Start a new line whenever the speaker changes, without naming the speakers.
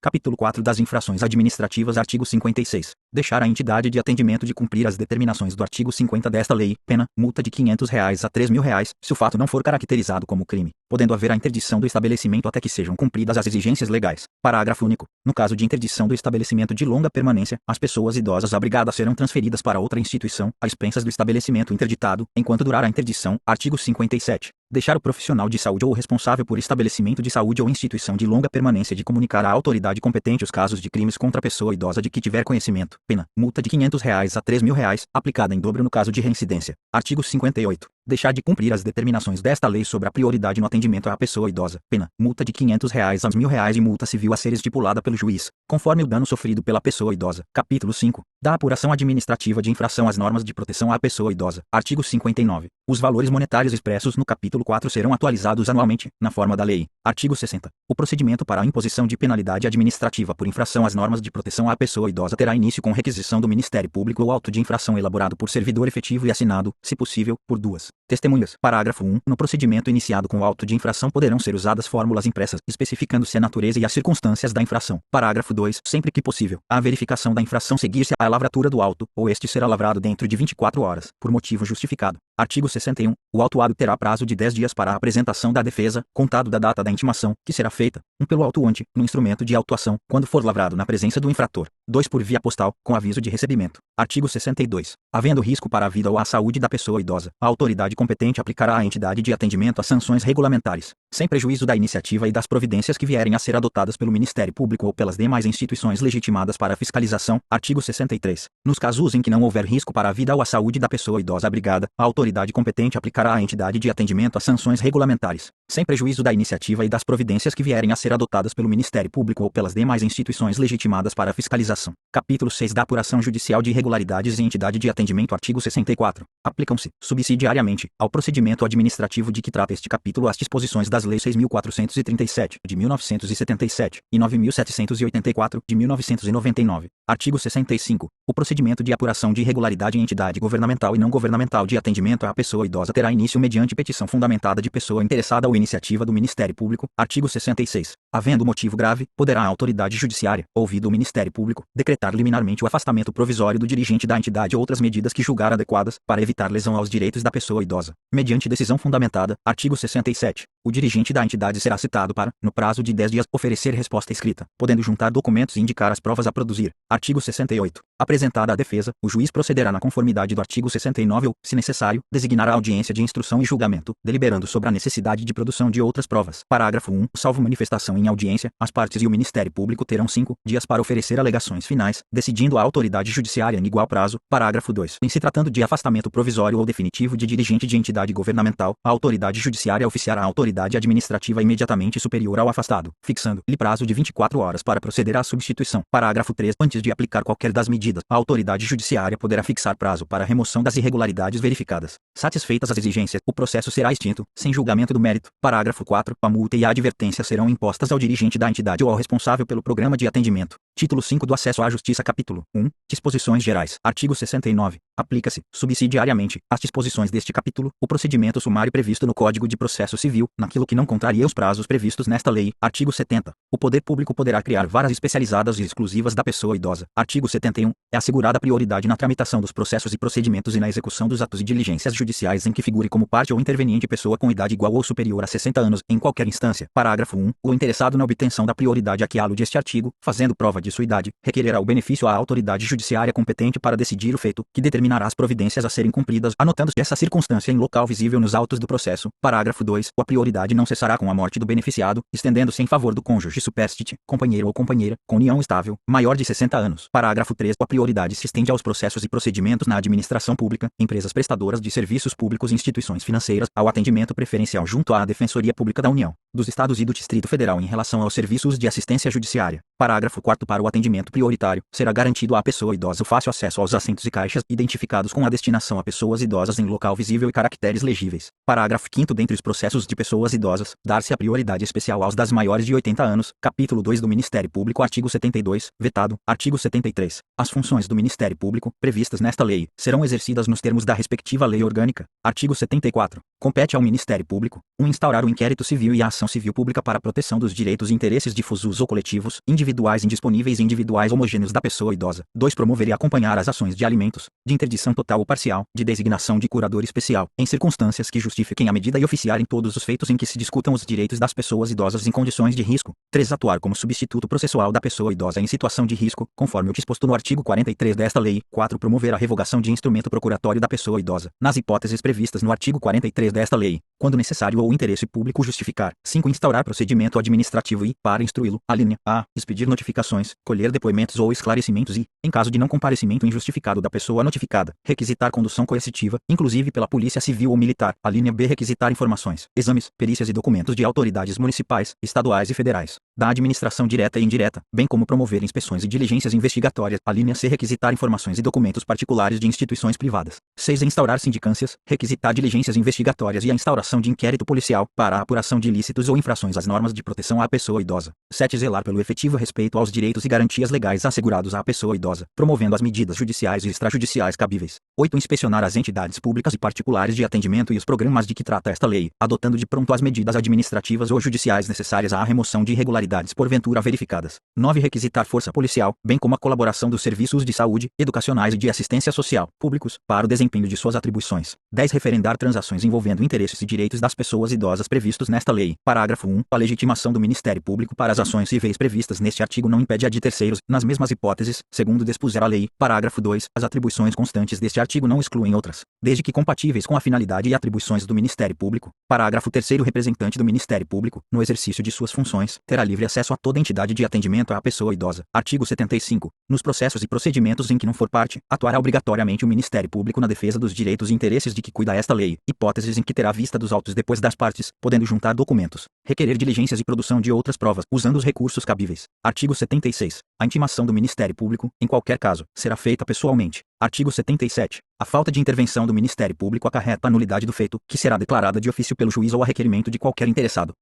Capítulo 4 das infrações administrativas. Artigo 56. Deixar a entidade de atendimento de cumprir as determinações do artigo 50 desta lei, pena, multa de R$ 500 a R$ 3.000, se o fato não for caracterizado como crime, podendo haver a interdição do estabelecimento até que sejam cumpridas as exigências legais. Parágrafo único. No caso de interdição do estabelecimento de longa permanência, as pessoas idosas abrigadas serão transferidas para outra instituição, a expensas do estabelecimento interditado, enquanto durar a interdição. Artigo 57. Deixar o profissional de saúde ou o responsável por estabelecimento de saúde ou instituição de longa permanência de comunicar à autoridade competente os casos de crimes contra a pessoa idosa de que tiver conhecimento. Pena, multa de R$ 500 a R$ 3.000, aplicada em dobro no caso de reincidência. Artigo 58. Deixar de cumprir as determinações desta lei sobre a prioridade no atendimento à pessoa idosa. Pena, multa de R$ 500 a R$ 1.000 e multa civil a ser estipulada pelo juiz, conforme o dano sofrido pela pessoa idosa. Capítulo 5. Da apuração administrativa de infração às normas de proteção à pessoa idosa. Artigo 59. Os valores monetários expressos no capítulo 4 serão atualizados anualmente, na forma da lei. Artigo 60. O procedimento para a imposição de penalidade administrativa por infração às normas de proteção à pessoa idosa terá início com requisição do Ministério Público ou auto de infração elaborado por servidor efetivo e assinado, se possível, por duas testemunhas. Parágrafo 1. No procedimento iniciado com o auto de infração poderão ser usadas fórmulas impressas, especificando-se a natureza e as circunstâncias da infração. Parágrafo 2. Sempre que possível, a verificação da infração seguir-se a lavratura do auto, ou este será lavrado dentro de 24 horas, por motivo justificado. Artigo 61. O autuado terá prazo de 10 dias para a apresentação da defesa, contado da data da intimação, que será feita, 1 pelo autuante, no instrumento de autuação, quando for lavrado na presença do infrator. 2 por via postal, com aviso de recebimento. Artigo 62. Havendo risco para a vida ou à saúde da pessoa idosa, a autoridade competente aplicará à entidade de atendimento as sanções regulamentares, sem prejuízo da iniciativa e das providências que vierem a ser adotadas pelo Ministério Público ou pelas demais instituições legitimadas para a fiscalização. Artigo 63. Nos casos em que não houver risco para a vida ou à saúde da pessoa idosa abrigada, a autoridade competente aplicará à entidade de atendimento as sanções regulamentares, sem prejuízo da iniciativa e das providências que vierem a ser adotadas pelo Ministério Público ou pelas demais instituições legitimadas para a fiscalização. Capítulo 6 da apuração judicial de irregularidades em entidade de atendimento. Artigo 64. Aplicam-se, subsidiariamente, ao procedimento administrativo de que trata este capítulo as disposições das leis 6.437, de 1977, e 9.784, de 1999. Artigo 65. O procedimento de apuração de irregularidade em entidade governamental e não governamental de atendimento à pessoa idosa terá início mediante petição fundamentada de pessoa interessada ou iniciativa do Ministério Público. Artigo 66. Havendo motivo grave, poderá a autoridade judiciária, ouvido o Ministério Público, decretar liminarmente o afastamento provisório do dirigente da entidade ou outras medidas que julgar adequadas, para evitar lesão aos direitos da pessoa idosa, mediante decisão fundamentada. Artigo 67. O dirigente da entidade será citado para, no prazo de 10 dias, oferecer resposta escrita, podendo juntar documentos e indicar as provas a produzir. Artigo 68. Apresentada a defesa, o juiz procederá na conformidade do artigo 69 ou, se necessário, designar a audiência de instrução e julgamento, deliberando sobre a necessidade de produção de outras provas. Parágrafo 1. Salvo manifestação em audiência, as partes e o Ministério Público terão 5 dias para oferecer alegações finais, decidindo a autoridade judiciária em igual prazo. Parágrafo 2. Em se tratando de afastamento provisório ou definitivo de dirigente de entidade governamental, a autoridade judiciária oficiará a autoridade administrativa imediatamente superior ao afastado, fixando-lhe prazo de 24 horas para proceder à substituição. Parágrafo 3. Antes de aplicar qualquer das medidas, a autoridade judiciária poderá fixar prazo para a remoção das irregularidades verificadas. Satisfeitas as exigências, o processo será extinto, sem julgamento do mérito. Parágrafo 4. A multa e a advertência serão impostas ao dirigente da entidade ou ao responsável pelo programa de atendimento. Título 5 do Acesso à Justiça. Capítulo 1. Disposições gerais. Artigo 69. Aplica-se, subsidiariamente, às disposições deste capítulo, o procedimento sumário previsto no Código de Processo Civil, naquilo que não contraria os prazos previstos nesta lei. Artigo 70. O poder público poderá criar varas especializadas e exclusivas da pessoa idosa. Artigo 71. É assegurada prioridade na tramitação dos processos e procedimentos e na execução dos atos e diligências judiciais em que figure como parte ou interveniente pessoa com idade igual ou superior a 60 anos, em qualquer instância. Parágrafo 1. O interessado na obtenção da prioridade a que alude este artigo, fazendo prova de sua idade, requererá o benefício à autoridade judiciária competente para decidir o feito, que determinará as providências a serem cumpridas, anotando-se essa circunstância em local visível nos autos do processo. Parágrafo 2. A prioridade não cessará com a morte do beneficiado, estendendo-se em favor do cônjuge supérstite, companheiro ou companheira, com união estável, maior de 60 anos. Parágrafo 3. A prioridade se estende aos processos e procedimentos na administração pública, empresas prestadoras de serviços públicos e instituições financeiras, ao atendimento preferencial junto à Defensoria Pública da União, dos Estados e do Distrito Federal em relação aos serviços de assistência judiciária. Parágrafo 4. Para o atendimento prioritário, será garantido à pessoa idosa o fácil acesso aos assentos e caixas identificados com a destinação a pessoas idosas em local visível e caracteres legíveis. Parágrafo 5º. Dentre os processos de pessoas idosas, dar-se a prioridade especial aos das maiores de 80 anos. Capítulo 2 do Ministério Público. Artigo 72. Vetado. Artigo 73. As funções do Ministério Público, previstas nesta lei, serão exercidas nos termos da respectiva lei orgânica. Artigo 74. Compete ao Ministério Público, instaurar o inquérito civil e a ação civil pública para a proteção dos direitos e interesses difusos ou coletivos, individuais individuais indisponíveis e individuais homogêneos da pessoa idosa. 2. Promover e acompanhar as ações de alimentos, de interdição total ou parcial, de designação de curador especial, em circunstâncias que justifiquem a medida e oficiarem todos os feitos em que se discutam os direitos das pessoas idosas em condições de risco. 3. Atuar como substituto processual da pessoa idosa em situação de risco, conforme o disposto no artigo 43 desta lei. 4. Promover a revogação de instrumento procuratório da pessoa idosa, nas hipóteses previstas no artigo 43 desta lei, quando necessário ou interesse público justificar. 5. Instaurar procedimento administrativo e, para instruí-lo, alínea a, expedir notificações, colher depoimentos ou esclarecimentos e, em caso de não comparecimento injustificado da pessoa notificada, requisitar condução coercitiva, inclusive pela polícia civil ou militar. Alínea b. Requisitar informações, exames, perícias e documentos de autoridades municipais, estaduais e federais, da administração direta e indireta, bem como promover inspeções e diligências investigatórias. Alínea c. Requisitar informações e documentos particulares de instituições privadas. 6. Instaurar sindicâncias, requisitar diligências investigatórias e a instauração de inquérito policial para a apuração de ilícitos ou infrações às normas de proteção à pessoa idosa. 7. Zelar pelo efetivo respeito aos direitos e garantias legais assegurados à pessoa idosa, promovendo as medidas judiciais e extrajudiciais cabíveis. 8. Inspecionar as entidades públicas e particulares de atendimento e os programas de que trata esta lei, adotando de pronto as medidas administrativas ou judiciais necessárias à remoção de irregularidades porventura verificadas. 9. Requisitar força policial, bem como a colaboração dos serviços de saúde, educacionais e de assistência social, públicos, para o desempenho de suas atribuições. 10. Referendar transações envolvendo interesses e direitos das pessoas idosas previstos nesta lei. Parágrafo 1. A legitimação do Ministério Público para as ações civis previstas neste artigo não impede a de terceiros, nas mesmas hipóteses, segundo dispuser a lei. Parágrafo 2. As atribuições constantes deste artigo não excluem outras, desde que compatíveis com a finalidade e atribuições do Ministério Público. Parágrafo 3º. O representante do Ministério Público, no exercício de suas funções, terá livre acesso a toda entidade de atendimento à pessoa idosa. Artigo 75. Nos processos e procedimentos em que não for parte, atuará obrigatoriamente o Ministério Público na defesa dos direitos e interesses de que cuida esta lei, hipóteses em que terá vista dos autos depois das partes, podendo juntar documentos, requerer diligências e produção de outras provas, usando os recursos cabíveis. Artigo 76. A intimação do Ministério Público, em qualquer caso, será feita pessoalmente. Artigo 77. A falta de intervenção do Ministério Público acarreta a nulidade do feito, que será declarada de ofício pelo juiz ou a requerimento de qualquer interessado.